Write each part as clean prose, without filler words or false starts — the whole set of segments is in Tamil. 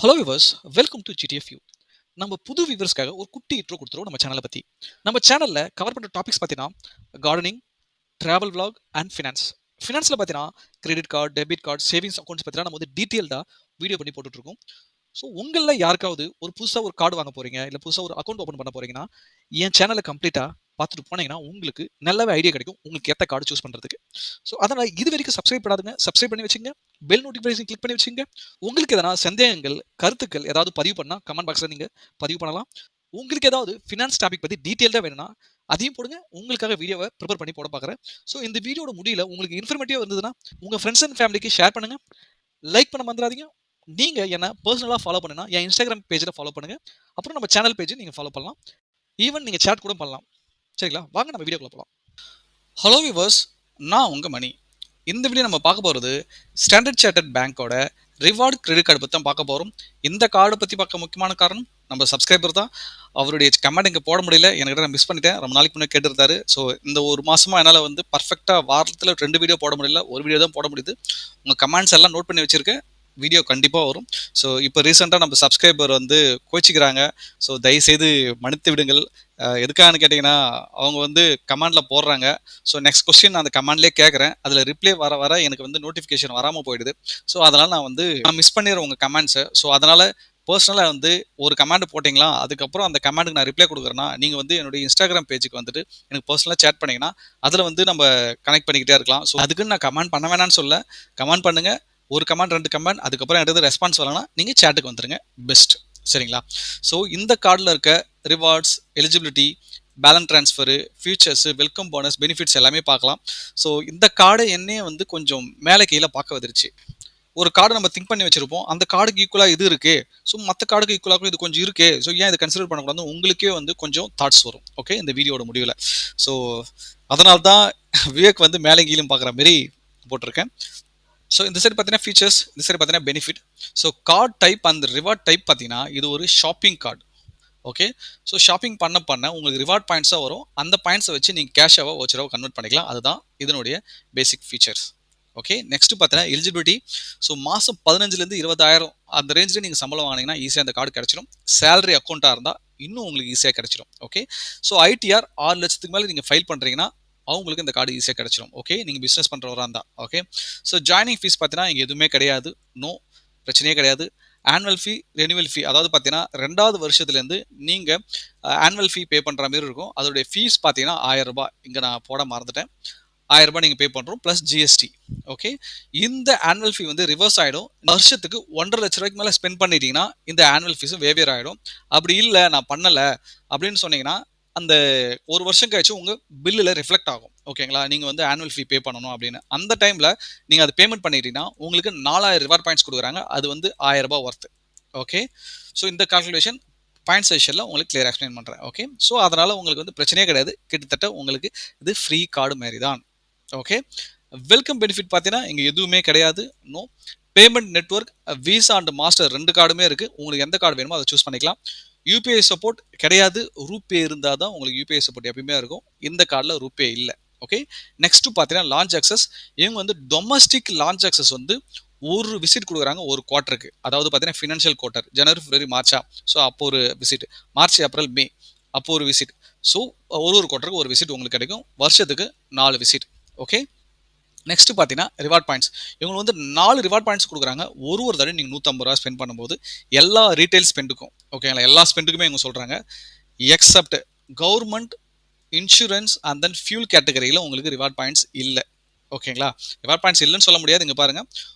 ஹலோ விவர்ஸ், வெல்கம் டு ஜிடிஎஃப் யூ. நம்ம புது வியூவர்ஸ்க்காக ஒரு குட்டி இன்ட்ரோ கொடுத்துருவோம் நம்ம சேனலை பற்றி. நம்ம சேனலில் கவர் பண்ணுற டாபிக்ஸ் பார்த்தீங்கன்னா gardening, travel vlog and finance. ஃபினான்ஸில் பார்த்தீங்கன்னா credit card, debit card, savings accounts பார்த்தீங்கன்னா நம்ம வந்து டீட்டெயில்டாக வீடியோ பண்ணி போட்டுட்ருக்கோம். ஸோ உங்களில் யாருக்காவது ஒரு புதுசாக ஒரு கார்டு வாங்க போகிறீங்க, இல்லை புதுசாக ஒரு அக்கௌண்ட் ஓப்பன் பண்ண போகிறீங்கன்னா என் சேனலை கம்ப்ளீட்டாக பார்த்துட்டு போனீங்கன்னா உங்களுக்கு நல்லாவே ஐடியா கிடைக்கும் உங்களுக்கு ஏற்ற கார்டு சூஸ் பண்ணுறதுக்கு. ஸோ அதனால் இது வரைக்கும் சப்ஸ்கிரைப் பண்ணாதுங்க, சப்ஸ்கிரைப் பண்ணி வச்சுங்க. பெல் நோட்டிஃபிகேஷன் கிளிக் பண்ணி வச்சுங்க. உங்களுக்கு எதனா சந்தேகங்கள், கருத்துக்கள் ஏதாவது பதிவு பண்ணால் கமெண்ட் பாக்ஸில் நீங்கள் பதிவு பண்ணலாம். உங்களுக்கு ஏதாவது ஃபினான்ஸ் டாபிக் பற்றி டீட்டெயில்டாக வேணும்னா அதையும் போடுங்க. உங்களுக்காக வீடியோவை ப்ரிப்பேர் பண்ணி போட பார்க்குறேன். ஸோ இந்த வீடியோட முடியல உங்களுக்கு இன்ஃபர்மேட்டிவாக இருந்ததுன்னா உங்கள் ஃப்ரெண்ட்ஸ் அண்ட் ஃபேமிலிக்கு ஷேர் பண்ணுங்கள். லைக் பண்ண மறந்துடாதீங்க. நீங்கள் என்ன பர்சனலாக ஃபாலோ பண்ணுன்னா என் இன்ஸ்டாகிராம் பேஜில் ஃபாலோ பண்ணுங்கள். அப்புறம் நம்ம சேனல் பேஜை நீங்கள் ஃபாலோ பண்ணலாம். ஈவன் நீங்கள் சேட் கூட பண்ணலாம். சரிங்களா? வாங்க நம்ம வீடியோக்குள்ள போகலாம். ஹலோ விவர்ஸ், நான் உங்கள் மணி. இந்த வீடியோ நம்ம பார்க்க போகிறது ஸ்டாண்டர்ட் சார்ட்டர்ட் பேங்க்கோட ரிவார்டு கிரெடிட் கார்டு பற்றி தான் பார்க்க போகிறோம். இந்த கார்டை பற்றி பார்க்க முக்கியமான காரணம் நம்ம சப்ஸ்கிரைபர் தான். அவருடைய கமெண்ட் இங்கே போட முடியல, என்கிட்ட நான் மிஸ் பண்ணிட்டேன். ரொம்ப நாளைக்கு முன்னாடி கேட்டிருந்தாரு. ஸோ இந்த ஒரு மாதமாக என்னால் வந்து பர்ஃபெக்டாக வாரத்தில் 2 வீடியோ போட முடியல, ஒரு வீடியோ தான் போட முடியுது. உங்கள் கமெண்ட்ஸ் எல்லாம் நோட் பண்ணி வச்சுருக்கேன். வீடியோ கண்டிப்பாக வரும். ஸோ இப்போ ரீசெண்டாக நம்ம சப்ஸ்கிரைபர் வந்து கோச்சிக்கிறாங்க. ஸோ தயவுசெய்து மன்னித்து விடுங்கள். எதுக்காகன்னு கேட்டிங்கன்னா அவங்க வந்து கமெண்டில் போடுறாங்க. ஸோ நெக்ஸ்ட் கொஸ்டின் நான் அந்த கமெண்ட்லேயே கேட்குறேன். அதில் ரிப்ளை வர வர எனக்கு வந்து நோட்டிஃபிகேஷன் வராமல் போயிடுது. ஸோ அதனால் நான் மிஸ் பண்ணிடுறேன் உங்கள் கமெண்ட்ஸை. ஸோ அதனால் பர்சனலாக வந்து ஒரு கமெண்ட் போட்டிங்களா, அதுக்கப்புறம் அந்த கமெண்ட்டுக்கு நான் ரிப்ளை கொடுக்குறேன்னா நீங்கள் வந்து என்னுடைய இன்ஸ்டாகிராம் பேஜுக்கு வந்துட்டு எனக்கு பர்சனலாக சேட் பண்ணிங்கன்னா அதில் வந்து நம்ம கனெக்ட் பண்ணிக்கிட்டே இருக்கலாம். ஸோ அதுக்குன்னு நான் கமெண்ட் பண்ண வேணான்னு சொல்ல, கமெண்ட் பண்ணுங்கள். ஒரு கமெண்ட் 2 கமெண்ட் அதுக்கப்புறம் என்கிட்ட ரெஸ்பான்ஸ் வரலன்னா நீங்கள் சேட்டுக்கு வந்துருங்க. பெஸ்ட். சரிங்களா? ஸோ இந்த கார்டில் இருக்க rewards, eligibility, balance transfer, futures, welcome bonus, benefits எல்லாமே பார்க்கலாம். ஸோ இந்த கார்டை என்னையே வந்து கொஞ்சம் மேலே கீழே பார்க்க வந்துருச்சு. ஒரு கார்டு நம்ம திங்க் பண்ணி வச்சிருப்போம், அந்த கார்டுக்கு ஈக்குவலாக இது இருக்கு, ஸோ மற்ற கார்டுக்கு ஈக்குவலாக இது கொஞ்சம் இருக்கு, ஸோ ஏன் இதை கன்சிடர் பண்ணக்கூடாது உங்களுக்கே வந்து கொஞ்சம் தாட்ஸ் வரும். ஓகே, இந்த வீடியோட முடிவில். ஸோ அதனால தான் விவேக் வந்து மேலே கீழும் பார்க்குற மாரி போட்டிருக்கேன். ஸோ இந்த சைடு பார்த்தீங்கன்னா ஃபீச்சர்ஸ், இந்த சைடு பார்த்தீங்கன்னா பெனிஃபிட். ஸோ கார்டு டைப் அந்த ரிவார்ட் டைப் பார்த்தீங்கன்னா இது ஒரு shopping card. Okay, so shopping பண்ண உங்களுக்கு ரிவார்ட் பாயிண்ட்ஸாக வரும். அந்த பாயிண்ட்ஸை வச்சு நீங்கள் கேஷாவோ வவுச்சராவோ கன்வெர்ட் பண்ணிக்கலாம். அதுதான் இதனுடைய பேசிக் ஃபீச்சர்ஸ். ஓகே, நெக்ஸ்ட் பார்த்தீங்கன்னா எலிஜிபிலிட்டி. ஸோ மாதம் 15,000 20,000 அந்த ரேஞ்சில் நீங்கள் சம்பளம் வாங்கினீங்கன்னா ஈஸியாக அந்த கார்டு கிடச்சிடும். சேலரி அக்கௌண்ட்டாக இருந்தால் இன்னும் உங்களுக்கு ஈஸியாக கிடச்சிடும். ஓகே, ஸோ ஐடிஆர் 6 லட்சத்துக்கு மேலே நீங்கள் ஃபைல் பண்ணுறீங்கன்னா அவங்களுக்கு இந்த கார்டு ஈஸியாக கிடச்சிடும். ஓகே, நீங்கள் பிஸ்னஸ் பண்ணுறவராக இருந்தால். ஓகே, ஸோ ஜாயினிங் ஃபீஸ் பார்த்தீங்கன்னா இங்கே எதுவுமே கிடையாது. நோ, பிரச்சனையே கிடையாது. ஆனுவல் ஃபீ, ரெனிவல் ஃபீ, அதாவது பார்த்தீங்கன்னா 2வது வருஷத்துலேருந்து நீங்கள் ஆனுவல் ஃபீ பே பண்ணுற மாதிரி இருக்கும். அதோடைய ஃபீஸ் பார்த்தீங்கன்னா 1000 ரூபாய். இங்கே நான் போட மறந்துட்டேன். 1000 ரூபாய் நீங்கள் பே பண்ணுறோம் ப்ளஸ் ஜிஎஸ்டி. ஓகே, இந்த ஆனுவல் ஃபீ வந்து ரிவர்ஸ் ஆகிடும். வருஷத்துக்கு 1,50,000 ரூபாய்க்கு மேலே ஸ்பெண்ட் பண்ணிட்டீங்கன்னா இந்த ஆனுவல் ஃபீஸும் வேவியர் ஆகிடும். அப்படி இல்லை நான் பண்ணலை அப்படின்னு சொன்னீங்கன்னா அந்த ஒரு வருஷம் கழிச்சு உங்கள் பில்லில் ரிஃப்ளெக்ட் ஆகும். ஓகேங்களா? நீங்கள் வந்து ஆனுவல் ஃபீ பே பண்ணணும் அப்படின்னு அந்த டைமில் நீங்கள் அது பேமெண்ட் பண்ணிட்டீங்கன்னா உங்களுக்கு 4000 ரிவார்ட் பாயிண்ட்ஸ் கொடுக்குறாங்க. அது வந்து 1000 ரூபாய் ஒர்த்து. ஓகே, ஸோ இந்த கால்குலேஷன் பாயிண்ட் செஷனில் உங்களுக்கு கிளியர் எக்ஸ்பிளைன் பண்ணுறேன். ஓகே, ஸோ அதனால் உங்களுக்கு வந்து பிரச்சனையே கிடையாது. கிட்டத்தட்ட உங்களுக்கு இது ஃப்ரீ கார்டு மாரி தான். ஓகே, வெல்கம் பெனிஃபிட் பார்த்தீங்கன்னா இங்கே எதுவுமே கிடையாது. No payment network, Visa and Master 2 கார்டுமே இருக்குது. உங்களுக்கு எந்த கார்டு வேணுமோ அதை சூஸ் பண்ணிக்கலாம். யூபிஐ சப்போர்ட் கிடையாது. ரூபே இருந்தால் தான் உங்களுக்கு யூபிஐ சப்போர்ட் எப்பயுமே இருக்கும். இந்த கார்டில் ரூபே இல்லை. ஓகே, நெக்ஸ்ட்டு பார்த்தீங்கன்னா லான்ச் அக்சஸ். இவங்க வந்து டொமஸ்டிக் லான்ச் அக்சஸ் வந்து ஒரு விசிட் கொடுக்குறாங்க ஒரு குவார்ட்டருக்கு. அதாவது பார்த்தீங்கன்னா ஃபினான்ஷியல் குவார்ட்டர் ஜனவரி, பிப்ரவரி, மார்ச்சா. ஸோ அப்போ ஒரு விசிட், மார்ச், ஏப்ரல், மே அப்போ ஒரு விசிட். ஸோ ஒரு குவார்ட்டருக்கு ஒரு விசிட் உங்களுக்கு கிடைக்கும். வருஷத்துக்கு 4 விசிட். ஓகே, நெக்ஸ்ட் பார்த்தீங்கன்னா ரிவார்ட் பாயிண்ட்ஸ். இவங்க வந்து 4 ரிவார்ட் பாயிண்ட்ஸ் கொடுக்குறாங்க. ஒரு தடவை நீங்கள் 150 ரூபா ஸ்பெண்ட் பண்ணும்போது எல்லா ரீட்டைல் ஸ்பெண்டுக்கும். ஓகேங்களா? எல்லா ஸ்பெண்டுக்குமே இவங்க சொல்கிறாங்க accept government, insurance and then fuel கேட்டகரியில் உங்களுக்கு ரிவார்ட் பாயிண்ட்ஸ் இல்லை. ஓகேங்களா? ரிவார்ட் பாயிண்ட்ஸ் இல்லைன்னு சொல்ல முடியாது. இங்கே பாருங்கள்,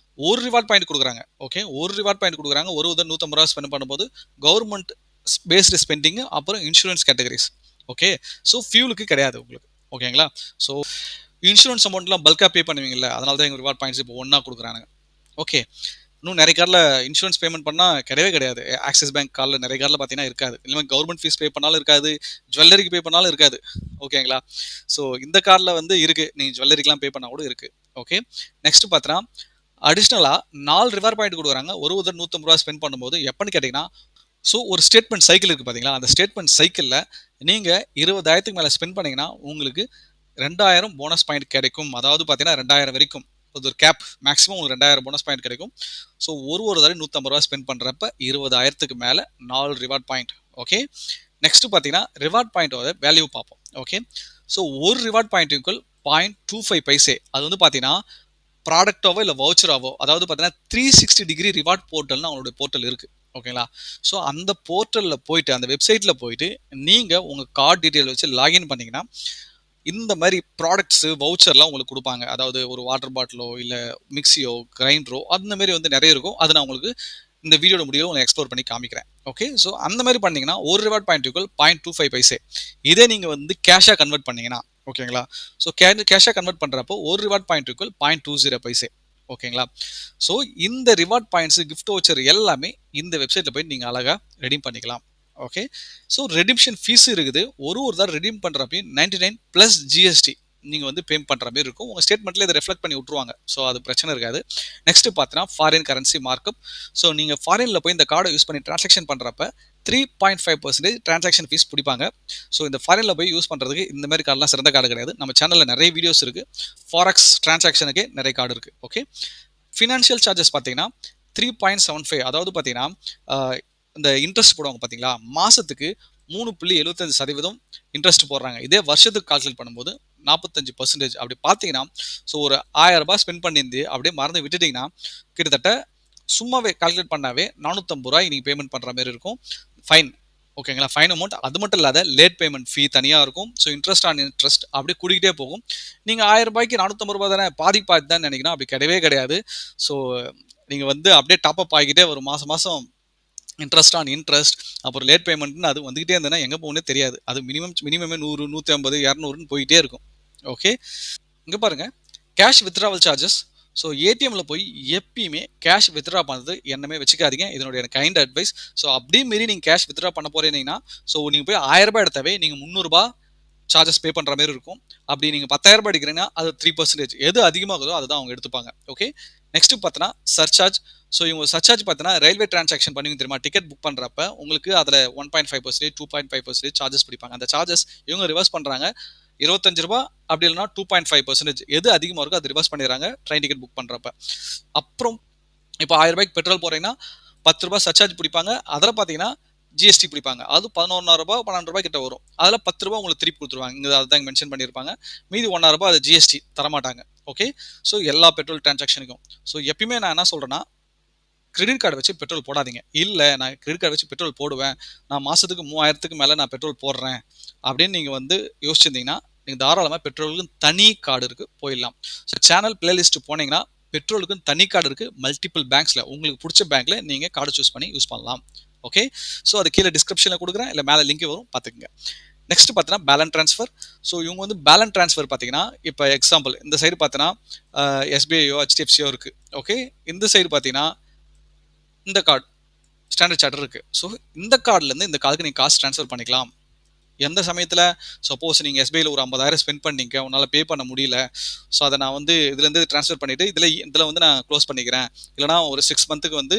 ஒரு ரிவார்ட் பாயிண்ட் கொடுக்குறாங்க. ஓகே, ஒரு ரிவார்ட் பாயிண்ட் கொடுக்குறாங்க. ஒரு 150 ரூபா ஸ்பெண்ட் பண்ணும்போது கவர்மெண்ட் பேஸ்டு ஸ்பெண்டிங், அப்புறம் இன்சூரன்ஸ் கேட்டகரிஸ். ஓகே, ஸோ ஃபியூலுக்கு கிடையாது உங்களுக்கு. ஓகேங்களா? ஸோ இன்சூரன்ஸ் அமௌண்ட்லாம் பல்காக பே பண்ணுவீங்கல்ல, அதனால தான் எங்கள் ரிவார்ட் பாயிண்ட்ஸ் இப்போ ஒன்றா கொடுக்குறாங்க. ஓகே, இன்னும் நிறைய கார்டில் இன்சூரன்ஸ் பேமெண்ட் பண்ணால் கிடையவே கிடையாது. ஆக்சிஸ் பேங்க் கார்டில் நிறைய கார்டில் பார்த்தீங்கன்னா இருக்காது. இல்லை கவர்மெண்ட் ஃபீஸ் பே பண்ணாலும் இருக்காது, ஜுவல்லரிக்கு பே பண்ணாலும் இருக்காது. ஓகேங்களா? ஸோ இந்த கார்டில் வந்து இருக்குது, நீங்கள் ஜுவல்லரிக்கெலாம் பே பண்ணால் கூட இருக்குது. ஓகே, நெக்ஸ்ட் பார்த்தீங்கன்னா அடிஷ்னலாக 4 ரிவார்ட் பாயிண்ட் கொடுக்குறாங்க. ஒரு 150 ரூபா ஸ்பெண்ட் பண்ணும்போது எப்போன்னு கேட்டிங்கன்னா, ஸோ ஒரு ஸ்டேட்மெண்ட் சைக்கிள் இருக்குது பார்த்தீங்களா, அந்த ஸ்டேட்மெண்ட் சைக்கிளில் நீங்கள் 20,000க்கு மேலே ஸ்பெண்ட் பண்ணிங்கன்னா உங்களுக்கு 2000 போனஸ் பாயிண்ட் கிடைக்கும். அதாவது பார்த்தீங்கன்னா 2000 வரைக்கும். அது ஒரு கேப், மேக்ஸிமம் உங்களுக்கு 2000 போனஸ் பாயிண்ட் கிடைக்கும். ஸோ ஒரு தடவை ரூ. 150 ஸ்பெண்ட் பண்ணுறப்ப 20,000க்கு மேலே 4 ரிவார்ட் பாயிண்ட். ஓகே, நெக்ஸ்ட் பார்த்தீங்கன்னா ரிவார்ட் பாயிண்டோட வேல்யூ பார்ப்போம். ஓகே, ஸோ ஒரு ரிவார்ட் பாயிண்ட் ஈக்குவல் 0.25 பைசே. அது வந்து பார்த்தீங்கன்னா ப்ராடக்டாவோ இல்லை வவுச்சராவோ, அதாவது பார்த்தீங்கன்னா 360 டிகிரி ரிவார்ட் போர்ட்டல்னு அவங்களுடைய போர்ட்டல் இருக்குது. ஓகேங்களா, ஸோ அந்த போர்ட்டலில் போயிட்டு அந்த வெப்சைட்டில் போயிட்டு நீங்கள் உங்கள் கார்டு டீட்டெயில் வச்சு லாகின் பண்ணிங்கன்னா இந்த மாதிரி ப்ராடக்ட்ஸு வவுச்சர்லாம் உங்களுக்கு கொடுப்பாங்க. அதாவது ஒரு வாட்டர் பாட்டிலோ இல்லை மிக்சியோ கிரைண்டரோ அந்த மாதிரி வந்து நிறைய இருக்கும். அது நான் உங்களுக்கு இந்த வீடியோட முடிவில் உங்களுக்கு எக்ஸ்ப்ளோர் பண்ணி காமிக்கிறேன். ஓகே, ஸோ அந்த மாதிரி பண்ணீங்கன்னா ஒரு ரிவார்ட் பாயிண்ட் ஈக்குவல் 0.25 பைசே. இதே நீங்கள் வந்து கேஷாக கன்வெர்ட் பண்ணீங்கன்னா, ஓகேங்களா, ஸோ கேஷாக கன்வெர்ட் பண்ணுறப்போ ஒரு ரிவார்ட் பாயிண்ட் ஈக்குவல் 0.20 பைசே. ஓகேங்களா, ஸோ இந்த ரிவார்ட் பாயிண்ட்ஸ் கிஃப்ட் வவுச்சர் எல்லாமே இந்த வெப்சைட்டில் போய் நீங்கள் அழகாக ரெடீம் பண்ணிக்கலாம். ஓகே, ஸோ ரெடிம்ஷன் ஃபீஸ் இருக்குது. ஒரு தான் ரெடீம் பண்ணுறப்பையும் 99 ப்ளஸ் ஜிஎஸ்டி நீங்கள் வந்து பே பண்ணுற மாதிரி இருக்கும். உங்கள் ஸ்டேட்மெண்ட்டில் இதை ரெஃப்ளெக்ட் பண்ணி விட்ருவாங்க. ஸோ அது பிரச்சனை இருக்காது. நெக்ஸ்ட் பார்த்தீங்கன்னா ஃபாரின் கரன்சி மார்க்கப். ஸோ நீங்கள் ஃபாரினில் போய் இந்த கார்டை யூஸ் பண்ணி ட்ரான்சாக்ஷன் பண்ணுறப்ப 3.5% டிரான்சாக்ஷன் ஃபீஸ் பிடிப்பாங்க. ஸோ இந்த ஃபாரினில் போய் யூஸ் பண்ணுறதுக்கு இந்த மாதிரி கார்டெலாம் சிறந்த கார்டு கிடையாது. நம்ம சேனலில் நிறைய வீடியோஸ் இருக்குது. ஃபாரெக்ஸ் டிரான்சாக்ஷனுக்கே நிறைய கார்டு இருக்குது. ஓகே, ஃபினான்ஷியல் சார்ஜஸ் பார்த்தீங்கன்னா 3.75. அதாவது பார்த்தீங்கன்னா இந்த இன்ட்ரெஸ்ட் போடுவாங்க பார்த்தீங்களா, மாதத்துக்கு 3.75% இன்ட்ரெஸ்ட் போடுறாங்க. இதே வருஷத்துக்கு கால்குலேட் பண்ணும்போது 45%. அப்படி பார்த்தீங்கன்னா ஸோ ஒரு 1000 ரூபாய் ஸ்பெண்ட் பண்ணியிருந்து அப்படியே மறந்து விட்டுட்டிங்கன்னா கிட்டத்தட்ட சும்மாவே கால்குலேட் பண்ணாவே 450 ரூபாய் நீங்கள் பேமெண்ட் பண்ணுற மாதிரி இருக்கும். ஃபைன், ஓகேங்களா, ஃபைன் அமௌண்ட். அது மட்டும் இல்லாத லேட் பேமெண்ட் ஃபீ தனியாக இருக்கும். ஸோ இன்ட்ரெஸ்ட் ஆன் இன்ட்ரெஸ்ட் அப்படியே கூடிக்கிட்டே போகும். நீங்கள் 1000 ரூபாய்க்கு 450 ரூபாய் தானே, பாதி தான் நினைக்கிறேன். அப்படி கிடையவே கிடையாது. ஸோ நீங்கள் வந்து அப்படியே டாப்அப் ஆகிக்கிட்டே ஒரு மாதம் இன்ட்ரெஸ்ட் ஆன் இன்ட்ரெஸ்ட், அப்புறம் லேட் பேமெண்ட்னு அது வந்துகிட்டே இருந்ததுன்னா எங்கே போகணுன்னே தெரியாது. அது மினிமமே 100, 150, 200ன்னு போயிட்டே இருக்கும். ஓகே, இங்கே பாருங்கள், கேஷ் வித்ட்ராவல் சார்ஜஸ். ஸோ ஏடிஎம்மில் போய் எப்பயுமே கேஷ் வித்ட்ரா பண்ணுறது எண்ணமே வச்சுக்காதீங்க. இதனுடைய கைண்ட் அட்வைஸ். ஸோ அப்படியே மீறி நீங்கள் கேஷ் வித்ட்ரா பண்ண போகிறீங்கன்னா ஸோ நீங்கள் போய் 1000 ரூபாய் எடுத்தாவே நீங்கள் 300 ரூபாய் சார்ஜஸ் பே பண்ணுற மாதிரி இருக்கும். அப்படி நீங்கள் 10,000 ரூபாய் எடுக்கிறீங்கன்னா அது 3%. எது அதிகமாகுதோ அதுதான் அவங்க எடுத்துப்பாங்க. ஓகே, நெக்ஸ்ட் பார்த்தோன்னா சர்சார்ஜ். ஸோ இவங்க சர்சார்ஜ் பார்த்தீங்கன்னா ரயில்வே டிரான்சாக்ஷன் பண்ணுவீங்க தெரியுமா, டிக்கெட் புக் பண்ணுறப்ப உங்களுக்கு அதில் 1.5%, 2.5% சார்ஜஸ் பிடிப்பாங்க. அந்த சார்ஜஸ் இவங்க ரிவர்ஸ் பண்ணுறாங்க. 25 ரூபாய் அப்படி இல்லைனா 2.5%. எது அதிகமாக இருக்கோ அது ரிவர்ஸ் பண்ணிடுறாங்க ட்ரெயின் டிக்கெட் புக் பண்ணுறப்ப. அப்புறம் இப்போ 1000 ரூபாய்க்கு பெட்ரோல் போகிறீங்கன்னா 10 ரூபாய் சர்சார்ஜ் பிடிப்பாங்க. அதில் பார்த்தீங்கன்னா ஜிஎஸ்டி பிடிப்பாங்க. அது 11,000 ரூபாய் 12 ரூபாய் கிட்ட வரும். அதில் 10 ரூபாய் உங்களுக்கு திருப்பி கொடுத்துருவாங்க. இங்கே அதுதான் மென்ஷன் பண்ணியிருப்பாங்க. மீதி 1,000 ரூபாய் அது ஜிஎஸ்டி தரமாட்டாங்க. ஓகே, ஸோ எல்லா பெட்ரோல் டிரான்சாக்ஷனுக்கும். ஸோ எப்பயுமே நான் என்ன சொல்கிறேன்னா, கிரெடிட் கார்டு வச்சு பெட்ரோல் போடாதீங்க. இல்லை நான் கிரெடிட் கார்டு வச்சு பெட்ரோல் போடுவேன், நான் மாதத்துக்கு 3000க்கு மேலே நான் பெட்ரோல் போடுறேன் அப்படின்னு நீங்கள் வந்து யோசிச்சிருந்தீங்கன்னா நீங்கள் தாராளமாக பெட்ரோலுக்கு தனி கார்டு இருக்குது, போயிடலாம். ஸோ சேனல் பிளேலிஸ்ட் போனீங்கன்னா பெட்ரோலுக்கு தனி கார்டு இருக்குது. மல்டிபிள் பேங்க்ஸில் உங்களுக்கு பிடிச்ச பேங்க்கில் நீங்கள் கார்டு சூஸ் பண்ணி யூஸ் பண்ணலாம். ஓகே, ஸோ அது கீழே டிஸ்கிரிப்ஷனில் கொடுக்குறேன், இல்லை மேலே லிங்க் வரும், பார்த்துக்குங்க. நெக்ஸ்ட் பார்த்தீங்கன்னா பேலன்ஸ் ட்ரான்ஸ்ஃபர். ஸோ இவங்க வந்து பேலன்ஸ் ட்ரான்ஸ்ஃபர் பார்த்தீங்கன்னா இப்போ எக்ஸாம்பிள் இந்த சைடு பார்த்தீங்கன்னா எஸ்பிஐயோ ஹெச்டிஎஃப்சியோ இருக்குது. ஓகே, இந்த சைடு பார்த்தீங்கன்னா இந்த கார்டு ஸ்டாண்டர்ட் சார்ட்டர் இருக்குது. ஸோ இந்த கார்டுலேருந்து இந்த கார்டுக்கு நீங்கள் காசு ட்ரான்ஸ்ஃபர் பண்ணிக்கலாம். எந்த சமயத்தில் சப்போஸ் நீங்கள் எஸ்பிஐயில் ஒரு 50,000 ஸ்பெண்ட் பண்ணிங்க, உன்னால் பே பண்ண முடியல, ஸோ அதை நான் வந்து இதுலேருந்து ட்ரான்ஸ்ஃபர் பண்ணிவிட்டு இதில் வந்து நான் க்ளோஸ் பண்ணிக்கிறேன், இல்லைனா ஒரு 6 மந்த்துக்கு வந்து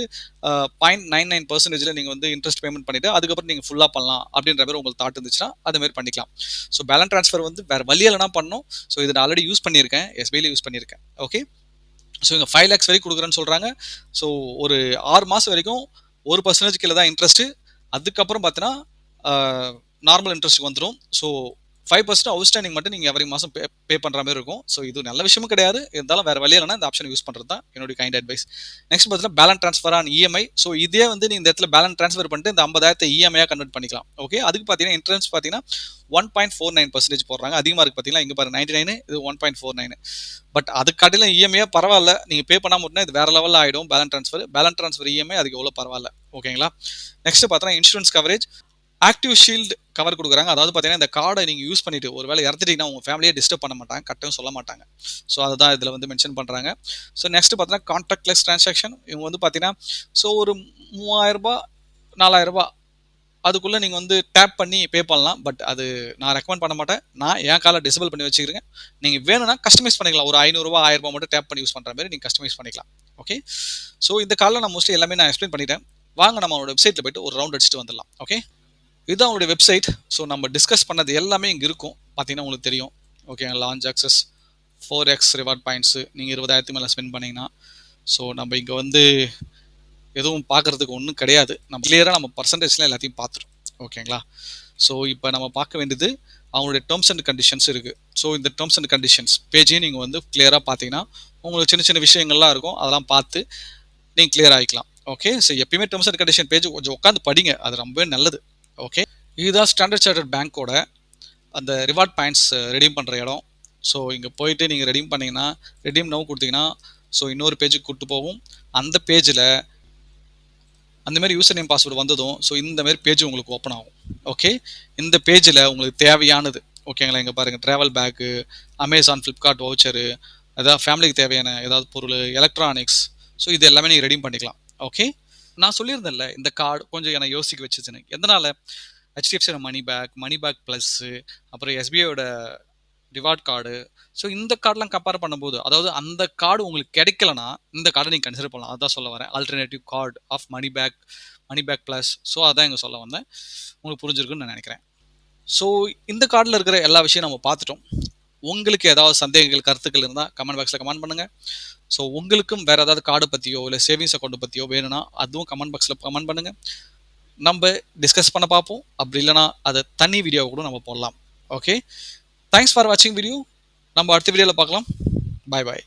0.99% நீங்கள் வந்து இன்ட்ரெஸ்ட் பேமெண்ட் பண்ணிவிட்டு அதுக்கப்புறம் நீங்கள் ஃபுல்லாக பண்ணலாம் அப்படின்ற மாதிரி உங்களுக்கு தாட் இருந்துச்சுன்னா அதுமாதிரி பண்ணிக்கலாம். ஸோ பேலன்ஸ் ட்ரான்ஸ்ஃபர் வந்து வேறு வழி இல்லைனா பண்ணணும். ஸோ இதை நான் ஆல்ரெடி யூஸ் பண்ணியிருக்கேன், எஸ்பிஐயில் யூஸ் பண்ணியிருக்கேன். ஓகே, ஸோ இங்கே 5 lakhs வரைக்கும் கொடுக்குறேன்னு சொல்கிறாங்க. ஸோ ஒரு 6 மாதம் வரைக்கும் 1% கீழே தான் இன்ட்ரெஸ்ட்டு. அதுக்கப்புறம் பார்த்தீங்கன்னா நார்மல் இன்ட்ரெஸ்ட்டுக்கு வந்துடும். ஸோ 5% அவுட்ஸ்டாண்டிங் மட்டும் நீங்கள் எவரி மாதம் பே பண்ணுற மாதிரி இருக்கும். ஸோ இது நல்ல விஷயமும் கிடையாது, இருந்தாலும் வேறு வழி இல்லைனா இந்த ஆப்ஷன் யூஸ் பண்ணுறது தான் என்னுடைய கைண்ட் அட்வைஸ். நெக்ஸ்ட் பார்த்தீங்கன்னா balance transfer on EMI. So இதே வந்து நீங்கள் இந்த இடத்துல பேலன்ஸ் ட்ரான்ஸ்ஃபர் பண்ணிட்டு இந்த 50,000 இஎம்ஐயாக கன்வெர்ட் பண்ணிக்கலாம். ஓகே, அதுக்கு பார்த்தீங்கன்னா இன்ட்ரெஸ்ட் பார்த்தீங்கன்னா 1.49% போடுறாங்க. அதிகமாக இருக்குது பார்த்தீங்களா, இங்கே பாருங்க 99, இது 1.49. பட் அதுக்கு காட்டிலும் இஎம்ஐயாக பரவாயில்ல, நீங்கள் பே பண்ணாமல் விட்டுனா இது வேறு லெவலில் ஆகிடும். பேலன்ஸ் ட்ரான்ஸ்ஃபர் இஎம்ஐ அதுக்கு எவ்வளோ பரவாயில்ல. ஓகேங்களா, நெக்ஸ்ட் பார்த்தீங்கன்னா insurance coverage. Active shield cover கொடுக்குறாங்க. அதாவது பார்த்தீங்கன்னா இந்த கார்டை நீங்கள் யூஸ் பண்ணிட்டு ஒரு வேளை இறந்துட்டீங்கன்னா உங்கள் ஃபேமிலியே டிஸ்டர்ப் பண்ண மாட்டாங்க, கட்டும் சொல்ல மாட்டாங்க. ஸோ அதுதான் இதில் வந்து மென்ஷன் பண்ணுறாங்க. ஸோ நெக்ஸ்ட் பார்த்தீங்கன்னா கான்டாக்ட்லெஸ் ட்ரான்சாக்ஷன். இவங்க வந்து பார்த்தீங்கன்னா ஸோ ஒரு 3000 ரூபாய் 4000 ரூபாய் அதுக்குள்ளே நீங்கள் வந்து டேப் பண்ணி பே பண்ணலாம். பட் அது நான் ரெக்கமெண்ட் பண்ண மாட்டேன். நான் என் காலை டிசபிள் பண்ணி வச்சுக்கிறேன். நீங்கள் வேணும்னா கஸ்டமைஸ் பண்ணிக்கலாம். ஒரு 500 ரூபாய் 1000 ரூபாய் மட்டும் டேப் பண்ணி யூஸ் பண்ணுற மாதிரி நீங்கள் கஸ்டமைஸ் பண்ணிக்கலாம். ஓகே, ஸோ இந்த காலில் நான் மோஸ்ட்லி எல்லாமே நான் எக்ஸ்பிளைன் பண்ணிட்டேன். வாங்க நம்ம அவனோட வெப்சைட்டில் போய்ட்டு ஒரு ரவுண்ட் அடிச்சுட்டு வந்துடலாம். ஓகே, இதுதான் அவங்களுடைய வெப்சைட். ஸோ நம்ம டிஸ்கஸ் பண்ணது எல்லாமே இங்கே இருக்கும், பார்த்தீங்கன்னா உங்களுக்கு தெரியும். Okay, launch access, 4x reward points நீங்கள் 20,000 மேலே ஸ்பெண்ட் பண்ணிங்கன்னா. ஸோ நம்ம இங்கே வந்து எதுவும் பார்க்குறதுக்கு ஒன்றும் கிடையாது. நம்ம கிளியராக நம்ம பர்சன்டேஜ்லாம் எல்லாத்தையும் பார்த்துட்டோம். ஓகேங்களா? ஸோ இப்போ நம்ம பார்க்க வேண்டியது அவங்களுடைய டேர்ம்ஸ் அண்ட் கண்டிஷன்ஸ் இருக்குது. ஸோ இந்த டேர்ம்ஸ் அண்ட் கண்டிஷன்ஸ் பேஜையும் நீங்கள் வந்து கிளியராக பார்த்தீங்கன்னா உங்களுக்கு சின்ன சின்ன விஷயங்கள்லாம் இருக்கும், அதெல்லாம் பார்த்து நீங்கள் கிளியர் ஆகிக்கலாம். ஓகே, ஸோ எப்பயுமே டேர்ம்ஸ் அண்ட் கண்டிஷன் பேஜ் கொஞ்சம் உட்காந்து படிங்க, அது ரொம்பவே நல்லது. ஓகே, இதுதான் ஸ்டாண்டர்ட் சார்ட்டர்ட் பேங்க்கோட அந்த ரிவார்ட் பாயிண்ட்ஸ் ரெடீம் பண்ணுற இடம். ஸோ இங்கே போயிட்டு நீங்கள் ரெடீம் பண்ணிங்கன்னா ரெடீம் நவ் கொடுத்தீங்கன்னா ஸோ இன்னொரு பேஜுக்கு கூப்பிட்டு போகும். அந்த பேஜில் அந்தமாரி யூசர் நேம் பாஸ்வேர்டு வந்ததும் ஸோ இந்தமாரி பேஜ் உங்களுக்கு ஓப்பன் ஆகும். ஓகே, இந்த பேஜில் உங்களுக்கு தேவையானது ஓகேங்களா, இங்கே பாருங்கள் travel bag, Amazon, Flipkart voucher, அதாவது ஃபேமிலிக்கு தேவையான ஏதாவது பொருள், எலக்ட்ரானிக்ஸ், ஸோ இது எல்லாமே நீங்கள் ரெடீம் பண்ணிக்கலாம். ஓகே, நான் சொல்லியிருந்தேன்ல இந்த கார்டு கொஞ்சம் என்னை யோசிக்க வச்சுச்சுன்னு. எதனால் ஹெச்டிஎஃப்சியோட மணி பேக் ப்ளஸ்ஸு, அப்புறம் எஸ்பிஐயோட ரிவார்ட் கார்டு, ஸோ இந்த கார்டெலாம் கம்பேர் பண்ணும்போது அதாவது அந்த கார்டு உங்களுக்கு கிடைக்கலனா இந்த கார்டை நீங்கள் கன்சிடர் பண்ணலாம். அதான் சொல்ல வரேன், alternative card of money back plus. So அதான் இங்கே சொல்ல வந்தேன், உங்களுக்கு புரிஞ்சிருக்குன்னு நான் நினைக்கிறேன். ஸோ இந்த கார்டில் இருக்கிற எல்லா விஷயம் நம்ம பார்த்துட்டோம். உங்களுக்கு ஏதாவது சந்தேகங்கள் கருத்துக்கள் இருந்தால் கமெண்ட் பாக்ஸில் கமெண்ட் பண்ணுங்கள். ஸோ உங்களுக்கும் வேறு ஏதாவது கார்டு பற்றியோ இல்லை சேவிங்ஸ் அக்கௌண்ட் பற்றியோ வேணும்னா அதுவும் கமெண்ட் பாக்ஸில் கமெண்ட் பண்ணுங்கள், நம்ம டிஸ்கஸ் பண்ண பார்ப்போம். அப்படி இல்லைனா அதை தனி வீடியோ கூட நம்ம போடலாம். ஓகே, தேங்க்ஸ் ஃபார் வாட்சிங் வீடியோ. நம்ம அடுத்த வீடியோவில் பார்க்கலாம். பாய் பாய்.